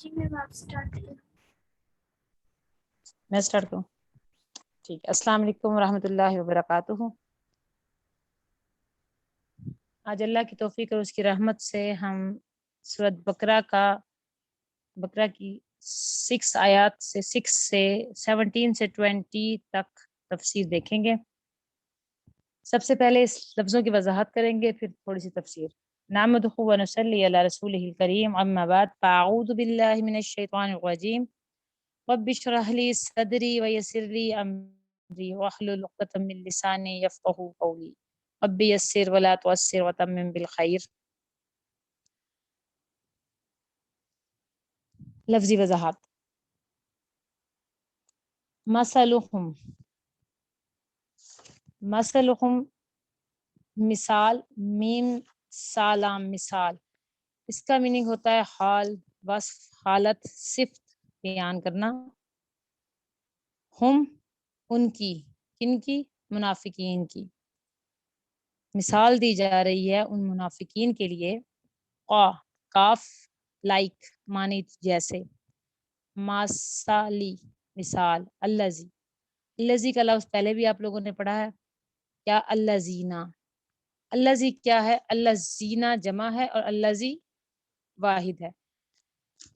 جی میم آپ اسٹارٹ کریں۔ میں اسٹارٹ کروں؟ ٹھیک ہے۔ السلام علیکم ورحمۃ اللہ وبرکاتہ۔ آج اللہ کی توفیق اور اس کی رحمت سے ہم سورۃ بقرہ کی 6 آیات سے 17 سے 20 تک تفسیر دیکھیں گے۔ سب سے پہلے اس لفظوں کی وضاحت کریں گے، پھر تھوڑی سی تفسیر۔ نحمدہ و نصلی علی رسولہ الکریم، اما بعد، فاعوذ باللہ من الشیطان الرجیم، رب اشرح لی صدری ویسر لی امری واحلل عقدۃ من لسانی یفقہوا قولی، رب یسر ولا تعسر وتمم بالخیر۔ لفظی وضاحت۔ مثلہم مثال، میم سالام مثال، اس کا میننگ ہوتا ہے حال، وصف، حالت، صفت بیان کرنا۔ ہم ان کی، کن کی؟ منافقین کی۔ مثال دی جا رہی ہے ان منافقین کے لیے۔ کاف لائک، معنی جیسے۔ ماسالی مثال، الذی، الذی کا لفظ پہلے بھی آپ لوگوں نے پڑھا ہے کیا؟ الذینا، الذی کیا ہے؟ الذینا جمع ہے اور الذی واحد ہے۔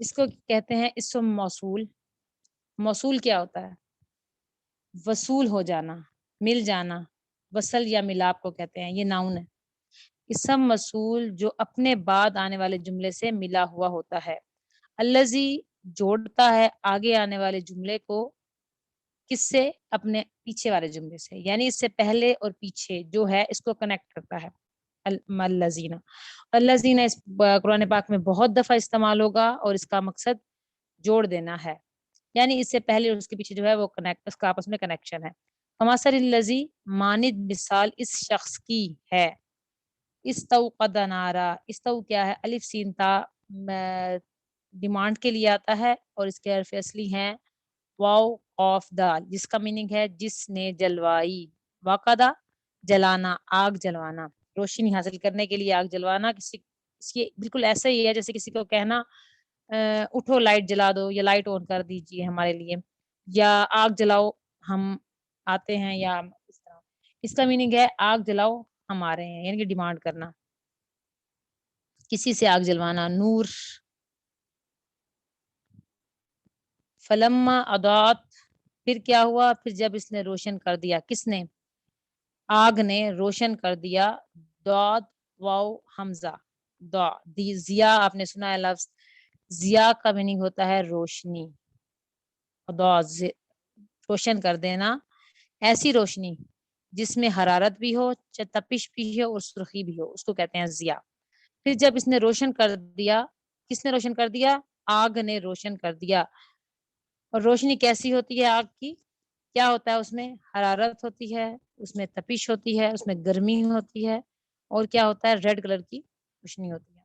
اس کو کہتے ہیں اسم موصول۔ موصول کیا ہوتا ہے؟ وصول ہو جانا، مل جانا، وصل یا ملاپ کو کہتے ہیں، یہ ناؤن ہے۔ اسم موصول جو اپنے بعد آنے والے جملے سے ملا ہوا ہوتا ہے۔ الذی جوڑتا ہے آگے آنے والے جملے کو کس سے؟ اپنے پیچھے والے جملے سے، یعنی اس سے پہلے اور پیچھے جو ہے اس کو کنیکٹ کرتا ہے۔ الذین، الذین اس قرآن پاک میں بہت دفعہ استعمال ہوگا اور اس کا مقصد جوڑ دینا ہے، یعنی اس سے پہلے اور اس کے پیچھے جو ہے وہ کنیکٹ، اس کا آپس میں کنیکشن ہے۔ کمثل الذی، مانند مثال اس شخص کی ہے۔ استوقد نارا، استو کیا ہے؟ الف سین تا ڈیمانڈ کے لیے آتا ہے اور اس کے حرف اصلی ہیں واو قاف دال، جس کا میننگ ہے جس نے جلوائی۔ وقدا جلانا، آگ جلوانا، روشنی حاصل کرنے کے لیے آگ جلوانا۔ اس کی بالکل ایسا ہی ہے جیسے کسی کو کہنا اٹھو لائٹ جلا دو یا لائٹ آن کر دیجیے ہمارے لیے، یا آگ جلاؤ ہم آتے ہیں، یا اس طرح۔ اس کا میننگ ہے آگ جلاؤ ہم آ رہے ہیں، یعنی کہ ڈیمانڈ کرنا، کسی سے آگ جلوانا۔ نور، فلما اضاءت، پھر کیا ہوا؟ پھر جب اس نے روشن کر دیا، کس نے؟ آگ نے روشن کر دیا۔ داد واو حمزہ، دی ضیا، آپ نے سنا ہے لفظ ضیا کا میننگ ہوتا ہے روشنی، روشن کر دینا، ایسی روشنی جس میں حرارت بھی ہو، تپش بھی ہو اور سرخی بھی ہو، اس کو کہتے ہیں ضیا۔ پھر جب اس نے روشن کر دیا، کس نے روشن کر دیا؟ آگ نے روشن کر دیا۔ اور روشنی کیسی ہوتی ہے آگ کی؟ کیا ہوتا ہے اس میں؟ حرارت ہوتی ہے، اس میں تپش ہوتی ہے، اس میں گرمی ہوتی ہے، اور کیا ہوتا ہے؟ ریڈ کلر کی روشنی ہوتی ہے۔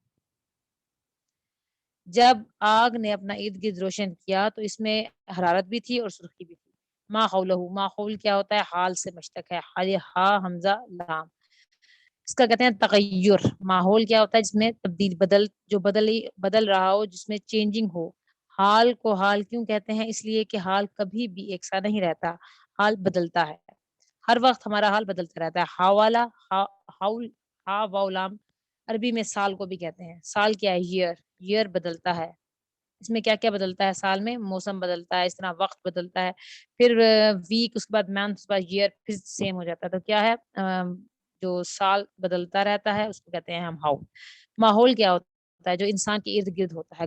جب آگ نے اپنا ارد گرد روشن کیا تو اس میں حرارت بھی تھی اور سرخی بھی تھی۔ ماحولہ، ماحول کیا ہوتا ہے؟ حال سے مشتق ہے، ہا حمزہ لام، اس کا کہتے ہیں تغیر۔ ماحول کیا ہوتا ہے؟ جس میں تبدیل، بدل رہا ہو، جس میں چینجنگ ہو۔ حال کو حال کیوں کہتے ہیں؟ اس لیے کہ حال کبھی بھی ایک سا نہیں رہتا، حال بدلتا ہے، ہر وقت ہمارا حال بدلتا رہتا ہے۔ حاوالہ، حول، ہا واو لام، عربی میں سال کو بھی کہتے ہیں۔ سال کیا ہے؟ ایئر، ایئر بدلتا ہے، اس میں کیا کیا بدلتا ہے؟ سال میں موسم بدلتا ہے، اس طرح وقت بدلتا ہے، پھر ویک، اس کے بعد منتھ، اس کے بعد ایئر، پھر سیم ہو جاتا ہے۔ تو کیا ہے؟ جو سال بدلتا رہتا ہے اس کو کہتے ہیں ہم حول۔ ماحول کیا ہوتا ہے؟ جو انسان کے ارد گرد ہوتا ہے،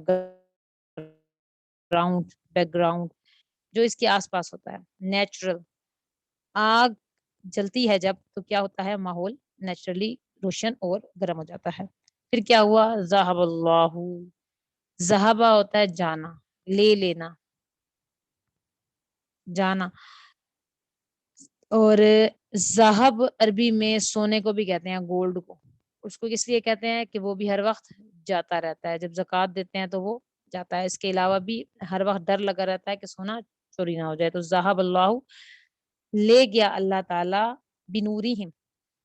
گراؤنڈ، بیک گراؤنڈ، جو اس کے آس پاس ہوتا ہے، نیچرل۔ آگ جلتی ہے جب تو کیا ہوتا ہے؟ ماحول نیچرلی روشن اور گرم ہو جاتا ہے۔ پھر کیا ہوا؟ ذہب اللہ، ذہبہ ہوتا ہے جانا، لے لینا، جانا۔ اور ذہب عربی میں سونے کو بھی کہتے ہیں، گولڈ کو۔ اس کو اس لیے کہتے ہیں کہ وہ بھی ہر وقت جاتا رہتا ہے، جب زکوٰۃ دیتے ہیں تو وہ جاتا ہے، اس کے علاوہ بھی ہر وقت ڈر لگا رہتا ہے کہ سونا چوری نہ ہو جائے۔ تو ذہب اللہ، لے گیا اللہ تعالیٰ، بنورہم،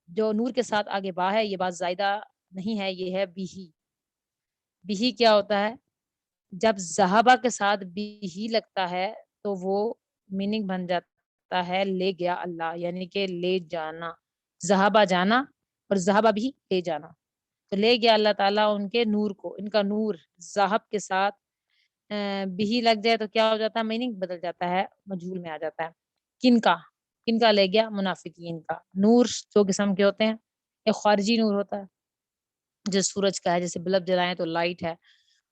جو نور کے ساتھ آگے با ہے، یہ بات زائدہ نہیں ہے، یہ ہے بھی۔ بھی کیا ہوتا ہے؟ جب ذہابہ کے ساتھ بھی ہی لگتا ہے تو وہ میننگ بن جاتا ہے لے گیا اللہ، یعنی کہ لے جانا، ذہابہ جانا اور ذہابہ بھی لے جانا، تو لے گیا اللہ تعالیٰ ان کے نور کو، ان کا نور ذہب کے ساتھ بھی لگ جائے تو کیا ہو جاتا ہے، میننگ بدل جاتا ہے، مجہول میں آ جاتا ہے۔ کن کا لے گیا، منافقین کا نور، جو قسم کے ہوتے ہیں، ایک خارجی نور ہوتا ہے جو سورج کا ہے، جیسے بلب جلائیں تو لائٹ ہے،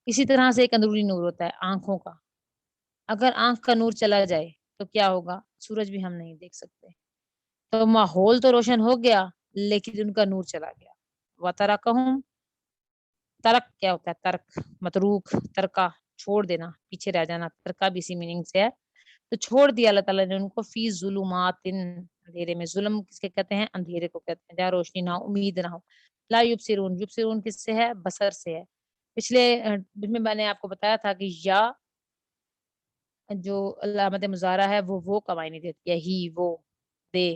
اسی طرح سے ایک اندرونی نور ہوتا ہے آنکھوں کا، اگر آنکھ کا نور چلا جائے تو کیا ہوگا، سورج بھی ہم نہیں دیکھ سکتے، تو ماحول تو روشن ہو گیا لیکن ان کا نور چلا گیا۔ وَتَرَكَهُمْ، ترک کیا ہوتا ہے، ترک، متروک، ترکا، چھوڑ دینا، پیچھے رہ جانا، ترکا بھی اسی میننگ سے ہے، تو چھوڑ دیا اللہ تعالیٰ نے ان کو فی ظلمات، اندھیرے میں، ظلم کس کے کہتے ہیں، اندھیرے کو کہتے ہیں جہاں روشنی نہ ہو، امید نہ ہو، لا یبصرون، یبصرون کس سے ہے، بصر سے ہے۔ پچھلے میں نے آپ کو بتایا تھا کہ یا جو علامت مظاہرہ ہے وہ کا معنی دیتی ہے، ہی، وہ، دے،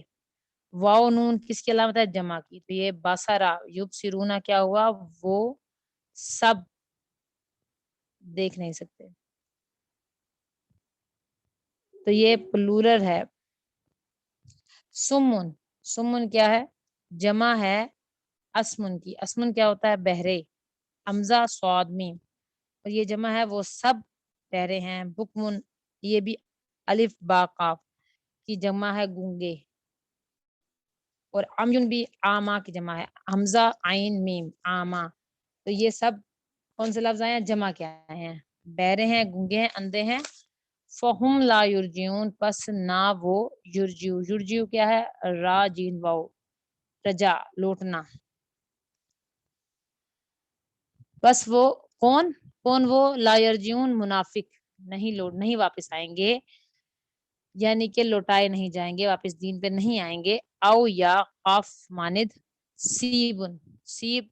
واو نون کس کی علامت ہے، جمع کی، تو یہ باسرا یبصرون کیا ہوا، وہ سب دیکھ نہیں سکتے، تو یہ پلورل ہے۔ سمن، سمن کیا ہے، جمع ہے اسمن کی، اسمن کیا ہوتا ہے، بہرے، حمزہ صاد میم، اور یہ جمع ہے وہ سب بہرے ہیں۔ بکمن، یہ بھی الف با قاف کی جمع ہے، گونگے، اور عمیون بھی آما کی جمع ہے، حمزہ عین میم، آما، تو یہ سب کون سے لفظ آئے ہیں، جمع کیا ہیں، بہرے ہیں، گونگے ہیں، اندھے ہیں۔ فہم لا یرجعون، پس نہ وہ، یرجیو، یرجیو کیا ہے، را جین واو، رجا، لوٹنا، بس وہ کون وہ، لا یرجعون، منافق، نہیں واپس آئیں گے، یعنی کہ لوٹائے نہیں جائیں گے، واپس دین پہ نہیں آئیں گے۔ او یا قاف ماند، سیبن، سیب،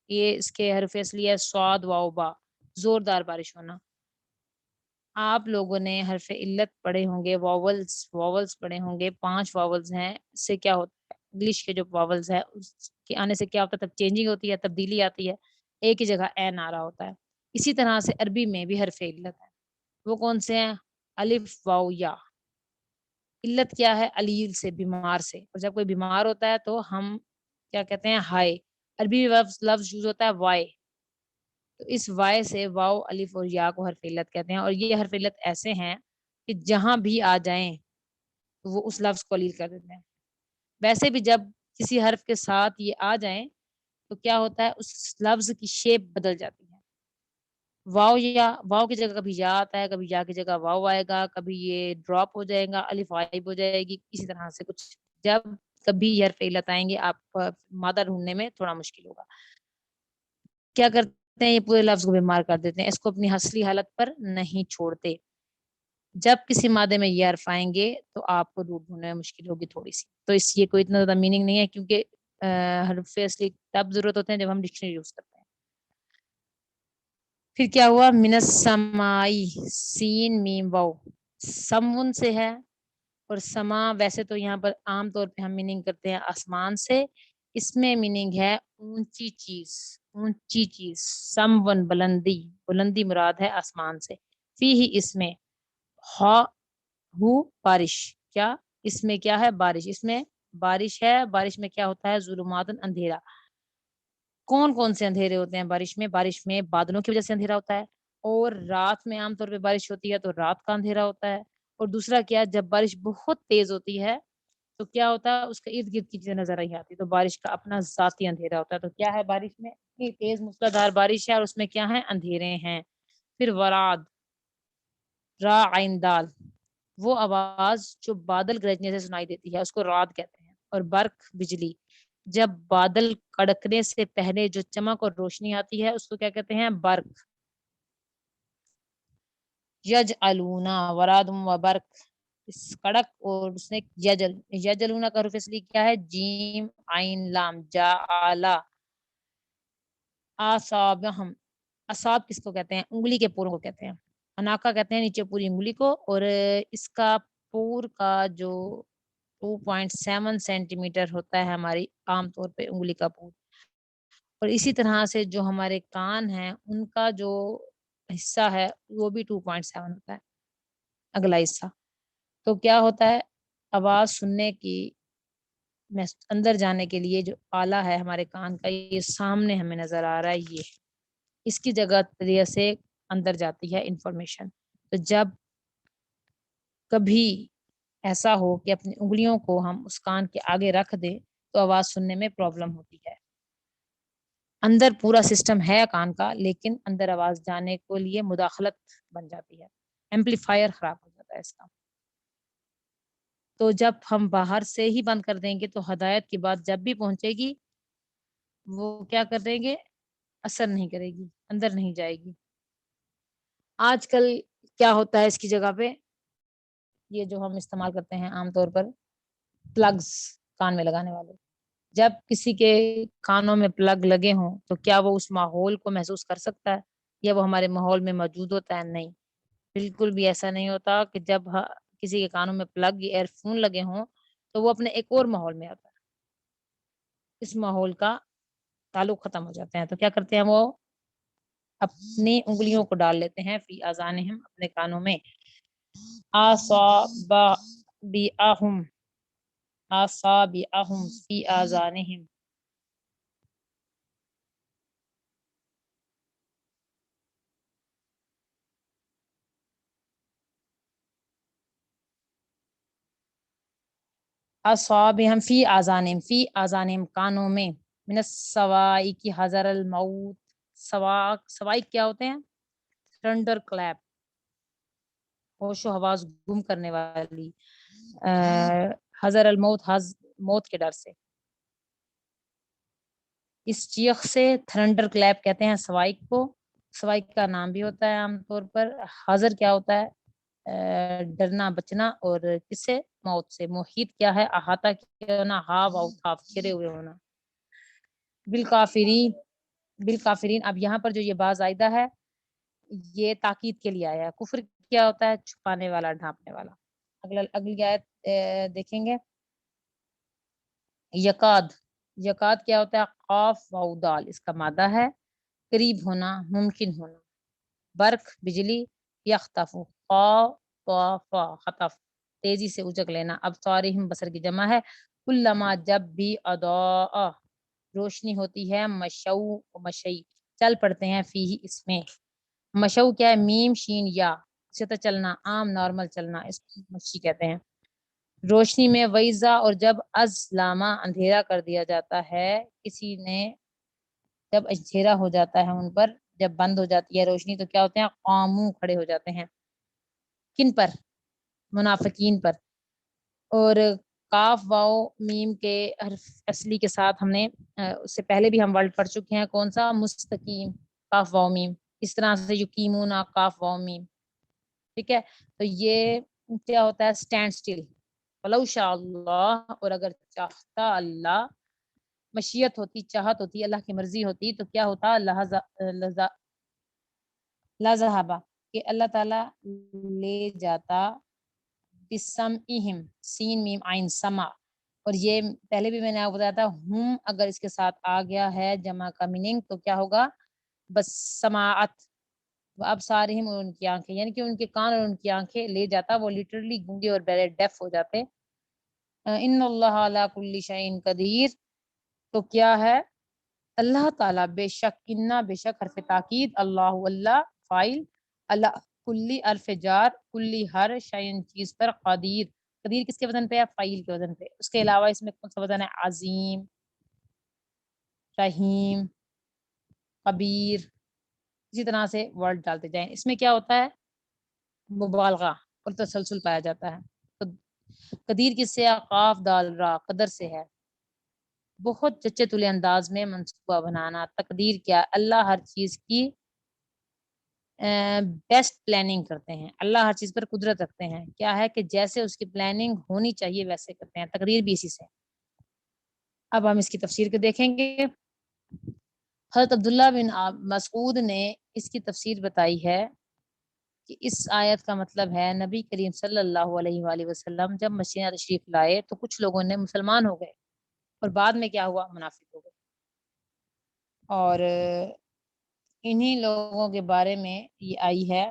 یہ اس کے حرف اصلی ہے صاد واو با، زوردار بارش ہونا۔ آپ لوگوں نے حرف علت پڑھے ہوں گے، واولز پڑھے ہوں گے، 5 واولز ہیں، اس سے کیا ہوتا ہے، انگلش کے جو واولز ہے اس کے آنے سے کیا ہوتا ہے، تب چینجنگ ہوتی ہے، تبدیلی آتی ہے، ایک ہی جگہ این آ رہا ہوتا ہے، اسی طرح سے عربی میں بھی حرف علت ہے، وہ کون سے ہیں، الف واو یا۔ علت کیا ہے، علیل سے، بیمار سے، اور جب کوئی بیمار ہوتا ہے تو ہم کیا کہتے ہیں، ہائے، عربی لفظ یوز ہوتا ہے وائے، تو اس وائے سے واو، الف اور یا کو حرف علت کہتے ہیں، اور یہ حرف علت ایسے ہیں کہ جہاں بھی آ جائیں تو وہ اس لفظ کو علیل کر دیتے ہیں، ویسے بھی جب کسی حرف کے ساتھ یہ آ جائیں تو کیا ہوتا ہے، اس لفظ کی شیپ بدل جاتی ہے، واو کی جگہ کبھی یا آتا ہے، کبھی یا کی جگہ واو آئے گا، کبھی یہ ڈراپ ہو جائے گا، الف غائب ہو جائے گی، اسی طرح سے کچھ، جب کبھی یہ حرف علت آئیں گے آپ مادہ ڈھونڈنے میں تھوڑا مشکل ہوگا، کیا کرتے ہیں، یہ پورے لفظ کو بیمار کر دیتے ہیں، اس کو اپنی اصلی حالت پر نہیں چھوڑتے، جب کسی مادے میں یہ حرف آئیں گے تو آپ کو ڈھونڈنے میں مشکل ہوگی تھوڑی سی، تو اس یہ کوئی اتنا زیادہ میننگ نہیں ہے، کیونکہ حرف اصلی تب ضرورت ہوتے ہیں جب ہم ڈکشنری یوز کرتے ہیں۔ پھر کیا ہوا، من السمائی، سین میم واو، سمون سے ہے، اور سما ویسے تو یہاں پر عام طور پہ ہم میننگ کرتے ہیں آسمان سے، اس میں میننگ ہے اونچی چیز، اونچی چیز، سمون، بلندی مراد ہے آسمان سے، فی ہی، اس میں، بارش، کیا اس میں کیا ہے، بارش، اس میں بارش ہے، بارش میں کیا ہوتا ہے، ظلمات، اندھیرا، کون سے اندھیرے ہوتے ہیں بارش میں بادلوں کی وجہ سے اندھیرا ہوتا ہے، اور رات میں عام طور پہ بارش ہوتی ہے تو رات کا اندھیرا ہوتا ہے، اور دوسرا کیا، جب بارش بہت تیز ہوتی ہے تو کیا ہوتا ہے، اس کے ارد گرد کی چیزیں نظر نہیں آتی، تو بارش کا اپنا ذاتی اندھیرا ہوتا ہے، تو کیا ہے، بارش میں اتنی تیز موسلادھار بارش ہے اور اس میں کیا ہے، اندھیرے ہیں۔ پھر وراد، را عین دال، وہ آواز جو بادل گرجنے سے سنائی دیتی ہے اس کو رعد کہتے ہیں، اور برق، بجلی، جب بادل کڑکنے سے پہلے جو چمک اور روشنی آتی ہے اس کو کیا کہتے ہیں، برق۔ یجعلونا، وراد و برق، اس کڑک، اور اس نے یجلونا کا حرف اصلی کیا ہے، جیم عین لام، جعلا، اصابہم، اصاب کس کو کہتے ہیں، انگلی کے پوروں کو کہتے ہیں، اناکا کہتے ہیں نیچے پوری انگلی کو، اور اس کا پور کا جو 2.7 سینٹی میٹر ہوتا ہے ہماری عام طور پہ انگلی کا پور، اور اسی طرح سے جو ہمارے کان ہیں ان کا جو حصہ ہے وہ بھی 2.7 ہوتا ہے اگلا حصہ. تو کیا ہوتا ہے آواز سننے کی میں اندر جانے کے لیے جو آلہ ہے ہمارے کان کا یہ سامنے ہمیں نظر آ رہا ہے، یہ اس کی جگہ ذریعے سے اندر جاتی ہے انفارمیشن. تو جب کبھی ایسا ہو کہ اپنی انگلیوں کو ہم اس کان کے آگے رکھ دیں تو آواز سننے میں پرابلم ہوتی ہے. اندر پورا سسٹم ہے کان کا لیکن اندر آواز جانے کے لیے مداخلت بن جاتی ہے، ایمپلیفائر خراب ہو جاتا ہے اس کا. تو جب ہم باہر سے ہی بند کر دیں گے تو ہدایت کی بات جب بھی پہنچے گی وہ کیا کر دیں گے، اثر نہیں کرے گی، اندر نہیں جائے گی. آج کل کیا ہوتا ہے اس کی جگہ پہ یہ جو ہم استعمال کرتے ہیں عام طور پر پلگز کان میں لگانے والے، جب کسی کے کانوں میں پلگ لگے ہوں تو کیا وہ اس ماحول کو محسوس کر سکتا ہے یا وہ ہمارے ماحول میں موجود ہوتا ہے؟ نہیں، بالکل بھی ایسا نہیں ہوتا. کہ جب کسی کے کانوں میں پلگ یا ایئر فون لگے ہوں تو وہ اپنے ایک اور ماحول میں آتا ہے، اس ماحول کا تعلق ختم ہو جاتے ہیں. تو کیا کرتے ہیں وہ اپنی انگلیوں کو ڈال لیتے ہیں فی آذانہم اپنے کانوں میں، آصابعہم آصابعہم فی آذانہم. اصابہم فی آذانہم، فی آذانہم کانوں میں، من الصواعق حذر الموت. صواعق کیا ہوتے ہیں؟ تھنڈر کلیپ، ہوش و حواس گم کرنے والی، حذر الموت، موت کے ڈر سے. اس چیخ سے تھنڈر کلیپ کہتے ہیں صواعق کو. صواعق کا نام بھی ہوتا ہے عام طور پر. حذر کیا ہوتا ہے؟ ڈرنا بچنا، اور کس سے؟ موت سے. محیط کیا ہے؟ احاطہ کیا ہونا، ہاو اور خاف گھرے ہوئے ہونا. بالکافرین، بالکافرین. اب یہاں پر جو یہ باز زائدہ ہے یہ تاکید کے لیے آیا ہے. کفر کیا ہوتا ہے؟ چھپانے والا، ڈھانپنے والا. اگلی آیت دیکھیں گے. یکاد، یکاد کیا ہوتا ہے؟ قاف واو دال، اس کا مادہ ہے قریب ہونا، ممکن ہونا. برق بجلی، یختف فا خطف تیزی سے اجک لینا. اب صارہم بصر کی جمع ہے. کلما جب بھی اضاء روشنی ہوتی ہے، مشو مشی چل پڑتے ہیں، فی اس میں. مشو کیا ہے؟ میم شین یا، سیدھا چلنا، عام نارمل چلنا، اس کو مشی کہتے ہیں. روشنی میں ویزا، اور جب ازلامہ اندھیرا کر دیا جاتا ہے کسی نے، جب اندھیرا ہو جاتا ہے ان پر، جب بند ہو جاتی ہے روشنی تو کیا ہوتے ہیں؟ قامو کھڑے ہو جاتے ہیں. کن پر؟ منافقین پر. اور کاف واو میم کے حرف اصلی کے ساتھ ہم نے اس سے پہلے بھی ہم ورڈ پڑھ چکے ہیں. کون سا؟ مستقیم، کاف واو میم. اس طرح سے یقیمون، کاف واو میم. ٹھیک ہے. تو یہ کیا ہوتا ہے؟ Stand still. ولو شاء اللہ، اور اگر چاہتا اللہ، مشیت ہوتی، چاہت ہوتی، اللہ کی مرضی ہوتی تو کیا ہوتا؟ لذہبا، کہ اللہ تعالیٰ لے جاتا بسمعہم، سین میم عین سما. اور یہ پہلے بھی میں نے آپ کو بتایا تھا، ہم اگر اس کے ساتھ آ گیا ہے جمع کا میننگ تو کیا ہوگا؟ بس سماعت. اب سارہم، اور ان کی آنکھیں، یعنی کہ ان کے کان اور ان کی آنکھیں لے جاتا. وہ لٹرلی گونگے اور بہرے، ڈیف ہو جاتے. ان اللہ علی کل شیء قدیر. تو کیا ہے؟ اللہ تعالیٰ بے شک، انا بے شک حرف تاکید، اللہ اللہ فائل، اللہ کلی حرف جار، کلی ہر شیء چیز پر، قدیر. قدیر کس کے وزن پہ ہے؟ فائل کے وزن پہ. اس کے علاوہ اس میں کون سا وزن ہے؟ عظیم، رحیم، خبیر. اسی طرح سے ورڈ ڈالتے جائیں. اس میں کیا ہوتا ہے؟ مبالغہ اور تسلسل پایا جاتا ہے. قدیر کس سے؟ قاف دال را، قدر سے ہے. بہت چچے تلے انداز میں منصوبہ بنانا. تقدیر کیا؟ اللہ ہر چیز کی بیسٹ پلاننگ کرتے ہیں. اللہ ہر چیز پر قدرت رکھتے ہیں. کیا ہے کہ جیسے اس کی پلاننگ ہونی چاہیے ویسے کرتے ہیں. تقدیر بھی اسی سے. اب ہم اس کی تفسیر کو دیکھیں گے. حضرت عبداللہ بن مسعود نے اس کی تفسیر بتائی ہے کہ اس آیت کا مطلب ہے نبی کریم صلی اللہ علیہ وآلہ وسلم جب مدینہ تشریف لائے تو کچھ لوگوں نے مسلمان ہو گئے اور بعد میں کیا ہوا؟ منافق ہو گئے. اور انہی لوگوں کے بارے میں یہ آئی ہے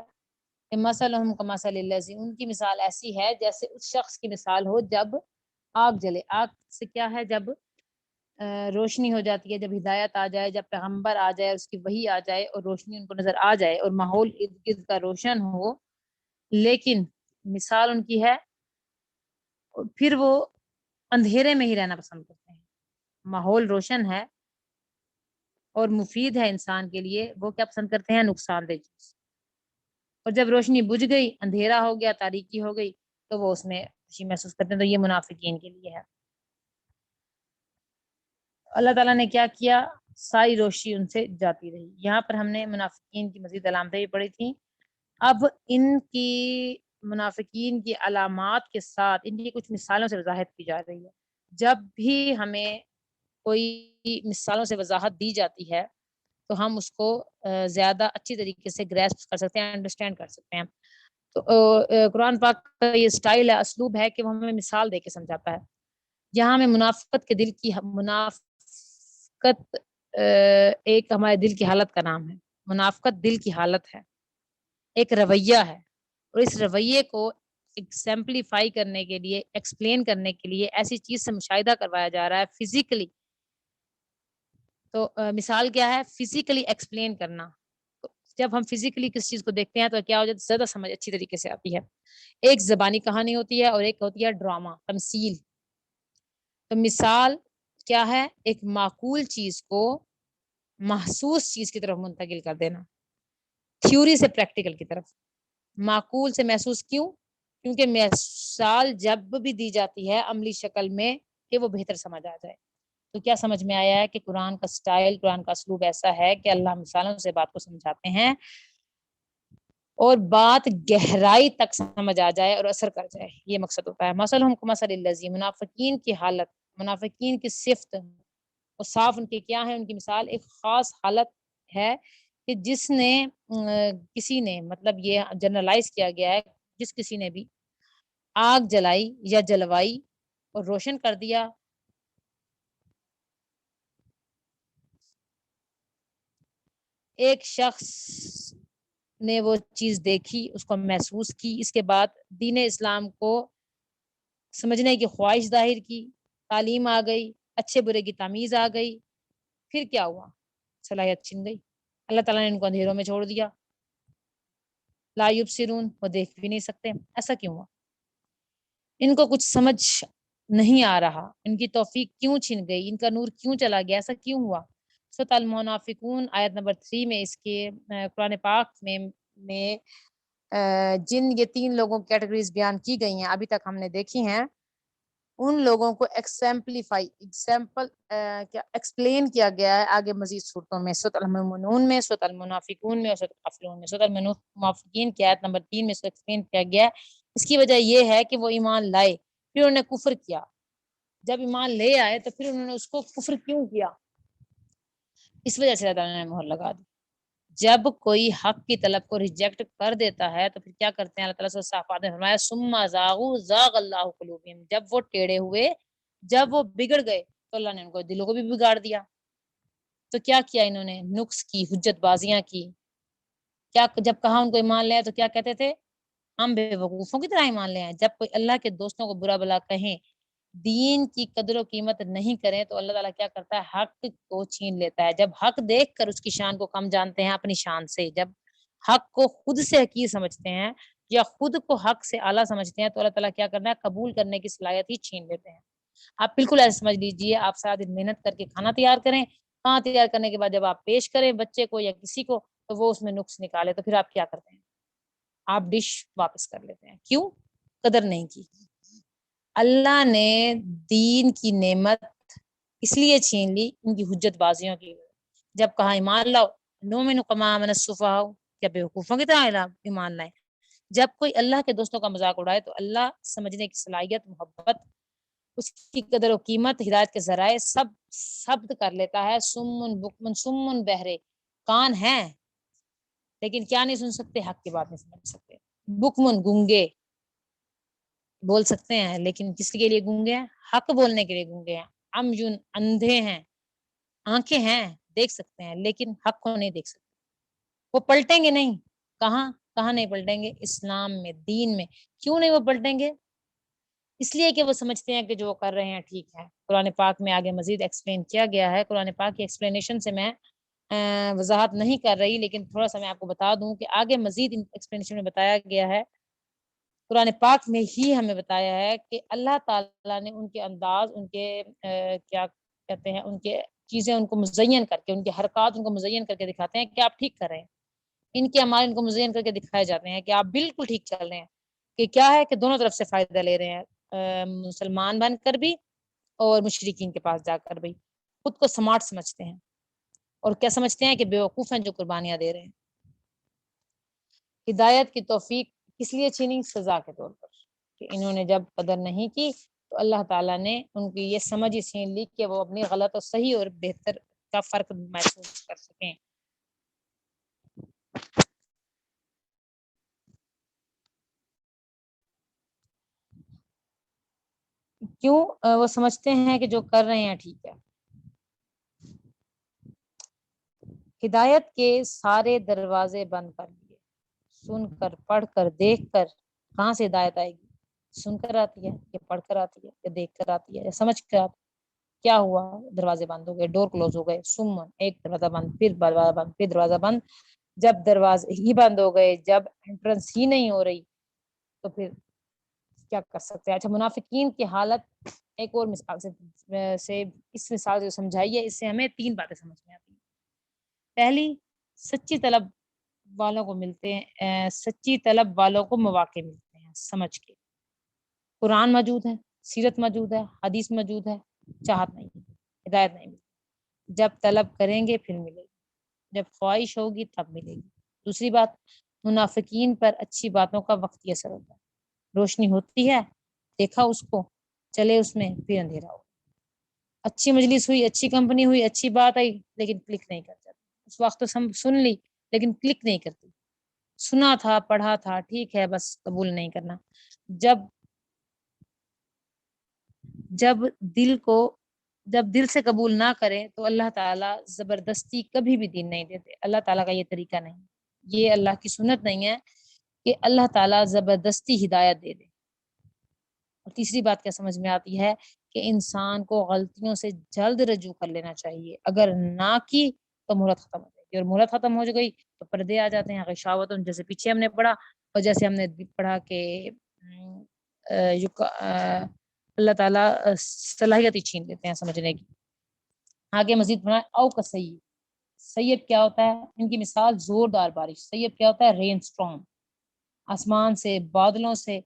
کہ مثلہم کمثل الذی، ان کی مثال ایسی ہے جیسے اس شخص کی مثال ہو جب آگ جلے. آگ سے کیا ہے؟ جب روشنی ہو جاتی ہے، جب ہدایت آ جائے، جب پیغمبر آ جائے، اس کی وحی آ جائے اور روشنی ان کو نظر آ جائے اور ماحول ارد گرد کا روشن ہو، لیکن مثال ان کی ہے پھر وہ اندھیرے میں ہی رہنا پسند کرتے ہیں. ماحول روشن ہے اور مفید ہے انسان کے لیے، وہ کیا پسند کرتے ہیں؟ نقصان دہ چیز. اور جب روشنی بجھ گئی، اندھیرا ہو گیا، تاریکی ہو گئی، تو وہ اس میں خوشی محسوس کرتے ہیں. تو یہ منافقین کے لیے ہے. اللہ تعالیٰ نے کیا کیا؟ ساری روشنی ان سے جاتی رہی. یہاں پر ہم نے منافقین کی مزید علامتیں بھی پڑھی تھیں. اب ان کی منافقین کی علامات کے ساتھ ان کی کچھ مثالوں سے وضاحت کی جا رہی ہے. جب بھی ہمیں کوئی مثالوں سے وضاحت دی جاتی ہے تو ہم اس کو زیادہ اچھی طریقے سے گریسپ کر سکتے ہیں، انڈرسٹینڈ کر سکتے ہیں. تو قرآن پاک کا یہ سٹائل ہے، اسلوب ہے کہ وہ ہمیں مثال دے کے سمجھاتا ہے. یہاں میں منافقت کے دل کی منافقت ایک ہمارے دل کی حالت کا نام ہے. منافقت دل کی حالت ہے، ایک رویہ ہے، اور اس رویے کو ایکسمپلیفائی کرنے کے لیے، ایکسپلین کرنے کے لیے ایسی چیز سے مشاہدہ کروایا جا رہا ہے فزیکلی. تو مثال کیا ہے؟ فزیکلی ایکسپلین کرنا. تو جب ہم فزیکلی کس چیز کو دیکھتے ہیں تو کیا ہو جاتا ہے؟ زیادہ سمجھ اچھی طریقے سے آتی ہے. ایک زبانی کہانی ہوتی ہے اور ایک ہوتی ہے ڈرامہ، تمثیل. تو مثال کیا ہے؟ ایک معقول چیز کو محسوس چیز کی طرف منتقل کر دینا، تھیوری سے پریکٹیکل کی طرف. معقول سے محسوس کیوں؟ کیونکہ مثال جب بھی دی جاتی ہے عملی شکل میں کہ وہ بہتر سمجھ آ جائے. تو کیا سمجھ میں آیا ہے کہ قرآن کا سٹائل، قرآن کا اسلوب ایسا ہے کہ اللہ مثالوں سے بات کو سمجھاتے ہیں اور بات گہرائی تک سمجھ آ جائے اور اثر کر جائے. یہ مقصد ہوتا ہے. مثلہم کمثل الذی، منافقین کی حالت، منافقین کی صفت اور صاف ان کے کیا ہے؟ ان کی مثال ایک خاص حالت ہے کہ جس نے کسی نے، مطلب یہ جنرلائز کیا گیا ہے، جس کسی نے بھی آگ جلائی یا جلوائی اور روشن کر دیا، ایک شخص نے وہ چیز دیکھی، اس کو محسوس کی، اس کے بعد دین اسلام کو سمجھنے کی خواہش ظاہر کی، تعلیم آ گئی، اچھے برے کی تمیز آ گئی، پھر کیا ہوا؟ صلاحیت چھن گئی. اللہ تعالیٰ نے ان کو اندھیروں میں چھوڑ دیا. لا یبصرون، وہ دیکھ بھی نہیں سکتے. ایسا کیوں ہوا؟ ان کو کچھ سمجھ نہیں آ رہا. ان کی توفیق کیوں چھن گئی؟ ان کا نور کیوں چلا گیا؟ ایسا کیوں ہوا؟ سورۃ المنافقون آیت نمبر 3 میں اس کے قرآن پاک میں جن یہ 3 لوگوں کی کیٹیگریز بیان کی گئی ہیں ابھی تک ہم نے دیکھی ہیں، ان لوگوں کو ایکسپلین کیا گیا ہے آگے مزید صورتوں میں، سورۃ المؤمنون میں، سورۃ المنافقون میں اور سورۃ الغافرون میں. سورۃ المنافقین کی آیت نمبر 3 میں اس کو ایکسپلین کیا گیا ہے. اس کی وجہ یہ ہے کہ وہ ایمان لائے، پھر انہوں نے کفر کیا. جب ایمان لے آئے تو پھر انہوں نے اس کو کفر کیوں کیا؟ اس وجہ سے اللہ تعالیٰ نے مہر لگا دی. جب کوئی حق کی طلب کو ریجیکٹ کر دیتا ہے تو پھر کیا کرتے ہیں؟ اللہ تعالیٰ سے صافات میں فرمایا ثم زاغوا زاغ اللہ قلوبہم، جب وہ ٹیڑے ہوئے، جب وہ بگڑ گئے تو اللہ نے ان کو دلوں کو بھی بگاڑ دیا. تو کیا کیا انہوں نے؟ نقص کی، حجت بازیاں کی. کیا جب کہا ان کو ایمان لے آئے تو کیا کہتے تھے؟ ہم بے وقوفوں کی طرح ایمان لے آئے. جب کوئی اللہ کے دوستوں کو برا بلا کہیں، دین کی قدر و قیمت نہیں کریں تو اللہ تعالیٰ کیا کرتا ہے؟ حق کو چھین لیتا ہے. جب حق دیکھ کر اس کی شان کو کم جانتے ہیں اپنی شان سے، جب حق کو خود سے حقیر سمجھتے ہیں یا خود کو حق سے اعلیٰ سمجھتے ہیں تو اللہ تعالیٰ کیا کرنا ہے؟ قبول کرنے کی صلاحیت ہی چھین لیتے ہیں. آپ بالکل ایسے سمجھ لیجئے، آپ سارا دن محنت کر کے کھانا تیار کریں، کھانا تیار کرنے کے بعد جب آپ پیش کریں بچے کو یا کسی کو تو وہ اس میں نقص نکالے تو پھر آپ کیا کرتے ہیں؟ آپ ڈش واپس کر لیتے ہیں. کیوں؟ قدر نہیں کی. اللہ نے دین کی نعمت اس لیے چھین لی ان کی حجت بازیوں کی. جب کہا ایمان لاؤ، نؤمن کما آمن السفہاء، کیا بیوقوفوں کی طرح ایمان لائیں. جب کوئی اللہ کے دوستوں کا مذاق اڑائے تو اللہ سمجھنے کی صلاحیت، محبت، اس کی قدر و قیمت، ہدایت کے ذرائع سب ثبت کر لیتا ہے. سمن بکمن سمن بہرے، کان ہیں لیکن کیا نہیں سن سکتے؟ حق کی بات نہیں سمجھ سکتے. بکمن گونگے، بول سکتے ہیں لیکن کس کے لیے گونگے ہیں؟ حق بولنے کے لیے گونگے ہیں. عمyun، اندھے ہیں، آنکھیں ہیں، دیکھ سکتے ہیں لیکن حق کو نہیں دیکھ سکتے. وہ پلٹیں گے نہیں. کہاں کہاں نہیں پلٹیں گے؟ اسلام میں، دین میں. کیوں نہیں وہ پلٹیں گے؟ اس لیے کہ وہ سمجھتے ہیں کہ جو وہ کر رہے ہیں ٹھیک ہے. قرآن پاک میں آگے مزید ایکسپلین کیا گیا ہے. قرآن پاک کی ایکسپلینیشن سے میں وضاحت نہیں کر رہی، لیکن تھوڑا سا میں آپ کو بتا دوں کہ آگے مزید ایکسپلینیشن میں بتایا گیا ہے، قرآن پاک میں ہی ہمیں بتایا ہے کہ اللہ تعالیٰ نے ان کے انداز، ان کے کیا کہتے ہیں، ان کے چیزیں ان کو مزین کر کے، ان کے حرکات ان کو مزین کر کے دکھاتے ہیں کہ آپ ٹھیک کر رہے ہیں. ان کے اعمال ان کو مزین کر کے دکھائے جاتے ہیں کہ آپ بالکل ٹھیک چل رہے ہیں. کہ کیا ہے کہ دونوں طرف سے فائدہ لے رہے ہیں، مسلمان بن کر بھی اور مشرکین کے پاس جا کر بھی. خود کو سمارٹ سمجھتے ہیں اور کیا سمجھتے ہیں کہ بیوقوف ہیں جو قربانیاں دے رہے ہیں. ہدایت کی توفیق کس لیے چھینی؟ سزا کے طور پر، کہ انہوں نے جب قدر نہیں کی تو اللہ تعالیٰ نے ان کی یہ سمجھ ہی چھین لی کہ وہ اپنی غلط اور صحیح اور بہتر کا فرق محسوس کر سکیں. کیوں؟ وہ سمجھتے ہیں کہ جو کر رہے ہیں ٹھیک ہے. ہدایت کے سارے دروازے بند کر لیے. سن کر، پڑھ کر، دیکھ کر کہاں سے ہدایت آئے گی؟ سن کر آتی ہے یا پڑھ کر آتی ہے یا دیکھ کر آتی ہے یا سمجھ کر آتی ہے؟ کیا ہوا؟ دروازے بند ہو گئے، ڈور کلوز ہو گئے. سمن، ایک دروازہ بند، پھر دروازہ بند، پھر دروازہ بند. جب دروازے ہی بند ہو گئے، جب انٹرنس ہی نہیں ہو رہی، تو پھر کیا کر سکتے ہیں؟ اچھا، منافقین کی حالت ایک اور مثال سے اس مثال سے سمجھائیے. اس سے ہمیں 3 باتیں سمجھ میں آتی ہیں. پہلی، سچی طلب والوں کو ملتے ہیں، سچی طلب والوں کو مواقع ملتے ہیں سمجھ کے. قرآن موجود ہے، سیرت موجود ہے، حدیث موجود ہے، چاہت نہیں، ہدایت نہیں ملتی. جب طلب کریں گے پھر ملے گی، جب خواہش ہوگی تب ملے گی. دوسری بات، منافقین پر اچھی باتوں کا وقتی اثر ہوتا ہے. روشنی ہوتی ہے، دیکھا اس کو، چلے اس میں، پھر اندھیرا ہو. اچھی مجلس ہوئی، اچھی کمپنی ہوئی، اچھی بات آئی، لیکن کلک نہیں کر جاتی. اس وقت تو سن لی لیکن کلک نہیں کرتی. سنا تھا، پڑھا تھا، ٹھیک ہے، بس قبول نہیں کرنا. جب جب دل سے قبول نہ کریں تو اللہ تعالیٰ زبردستی کبھی بھی دین نہیں دیتے. اللہ تعالیٰ کا یہ طریقہ نہیں، یہ اللہ کی سنت نہیں ہے کہ اللہ تعالیٰ زبردستی ہدایت دے دے. اور تیسری بات کیا سمجھ میں آتی ہے کہ انسان کو غلطیوں سے جلد رجوع کر لینا چاہیے. اگر نہ کی تو مہلت ختم ہو جائے گی، اور مہلت ختم ہو گئی تو پردے آ جاتے ہیں، غشاوت. جیسے پیچھے ہم نے پڑھا، اور جیسے ہم نے پڑھا کہ اللہ تعالیٰ صلاحیت ہی چھین لیتے ہیں سمجھنے کی. آگے مزید پڑھا، او کا سیب. سیب کیا ہوتا ہے؟ ان کی مثال زوردار بارش. سیب کیا ہوتا ہے؟ رین سٹارم. آسمان سے، بادلوں سے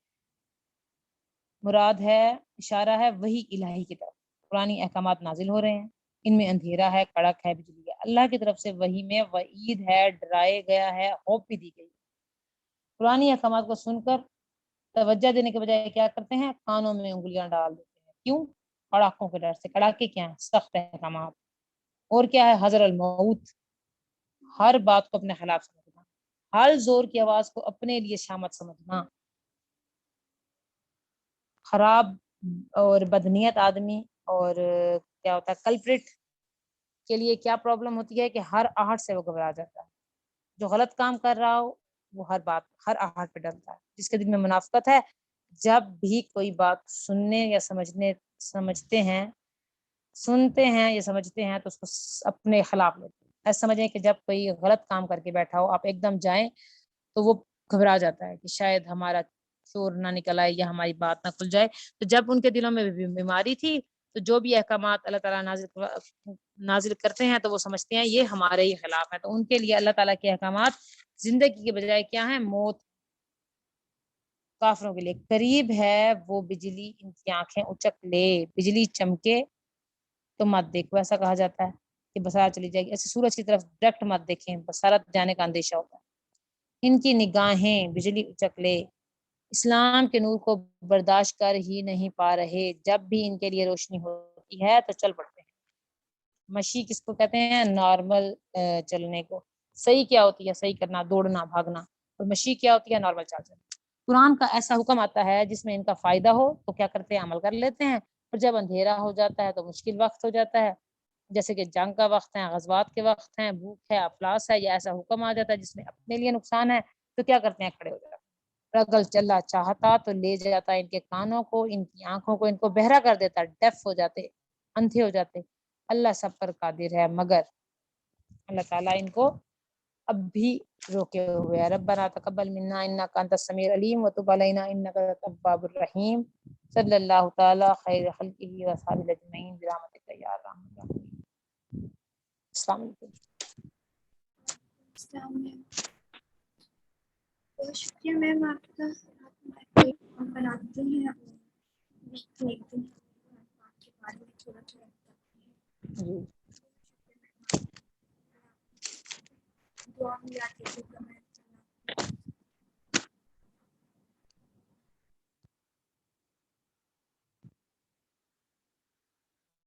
مراد ہے، اشارہ ہے وحی الہی کی طرف. قرآنی احکامات نازل ہو رہے ہیں، ان میں اندھیرا ہے، کڑک ہے، بجلی ہے. اللہ کی طرف سے وحی میں وعید ہے، ڈرائے گیا ہے، ہوپ بھی دی گئی. قرآنی احکامات کو سن کر توجہ دینے کے بجائے کیا کرتے ہیں؟ کانوں میں انگلیاں ڈال دیتے ہیں. کیوں؟ کڑاکوں کے ڈر سے. کڑاکے کیا ہیں؟ سخت احکامات. اور کیا ہے؟ حذر الموت، ہر بات کو اپنے خلاف سمجھنا، ہر زور کی آواز کو اپنے لیے شامت سمجھنا. خراب اور بدنیت آدمی اور کیا ہوتا ہے کلپریٹ کے لیے کیا پرابلم ہوتی ہے کہ ہر آہٹ سے وہ گھبرا جاتا ہے. جو غلط کام کر رہا ہو وہ ہر آہٹ پہ ڈرتا ہے. جس کے دل میں منافقت ہے، جب بھی کوئی بات سننے یا سنتے ہیں یا سمجھتے ہیں تو اس کو اپنے خلاف لیتے ہیں. ایسا سمجھیں کہ جب کوئی غلط کام کر کے بیٹھا ہو، آپ ایک دم جائیں تو وہ گھبرا جاتا ہے کہ شاید ہمارا چور نہ نکل آئے یا ہماری بات نہ کھل جائے. تو جب ان کے دلوں میں بیماری تھی تو جو بھی احکامات اللہ تعالیٰ نازل کرتے ہیں تو وہ سمجھتے ہیں یہ ہمارے ہی خلاف ہے. تو ان کے لیے اللہ تعالیٰ کے احکامات زندگی کے بجائے کیا ہے؟ موت. کافروں کے لیے قریب ہے وہ بجلی، ان کی آنکھیں اچک لے. بجلی چمکے تو مت دیکھو، ایسا کہا جاتا ہے کہ بسارت چلی جائے گی. ایسے سورج کی طرف ڈائریکٹ مت دیکھیں، بسارت جانے کا اندیشہ ہوتا ہے. ان کی نگاہیں بجلی اچک لے، اسلام کے نور کو برداشت کر ہی نہیں پا رہے. جب بھی ان کے لیے روشنی ہوتی ہے تو چل پڑتے ہیں. مشی کس کو کہتے ہیں؟ نارمل چلنے کو. صحیح کیا ہوتی ہے؟ صحیح کرنا، دوڑنا، بھاگنا. اور مشی کیا ہوتی ہے؟ نارمل چل چلنا. قرآن کا ایسا حکم آتا ہے جس میں ان کا فائدہ ہو تو کیا کرتے ہیں؟ عمل کر لیتے ہیں. اور جب اندھیرا ہو جاتا ہے تو مشکل وقت ہو جاتا ہے جیسے کہ جنگ کا وقت ہے، غزوات کے وقت ہیں، بھوک ہے، افلاس ہے، یا ایسا حکم آ جاتا ہے جس میں اپنے لیے نقصان ہے، تو کیا کرتے ہیں؟ کھڑے ہو جاتے ہیں۔ اگر اللہ چاہتا تو لے جاتا ان کے کانوں کو، ان کی آنکھوں کو، ان کو بہرا کر دیتا، ڈیف ہو جاتے، اندھے ہو جاتے۔ اللہ سب پر قادر ہے، مگر اللہ تعالیٰ ان کو اب بھی روکے ہوئے ہیں۔ ربنا تقبل منا انک انت السمیع العلیم وتب علینا انک انت التواب الرحیم۔ صلی اللہ تعالی خیر خلقہ واصحابہ اجمعین برحمتک یا ارحم الراحمین۔ السلام علیکم۔ السلام علیکم۔ بہت شکریہ میم آپ کا، ہم بناتے ہیں دیکھتے ہیں آپ کے بارے میں تھوڑا تھوڑا بتاتے ہیں۔ جی دعا میں یاد رکھیے گا۔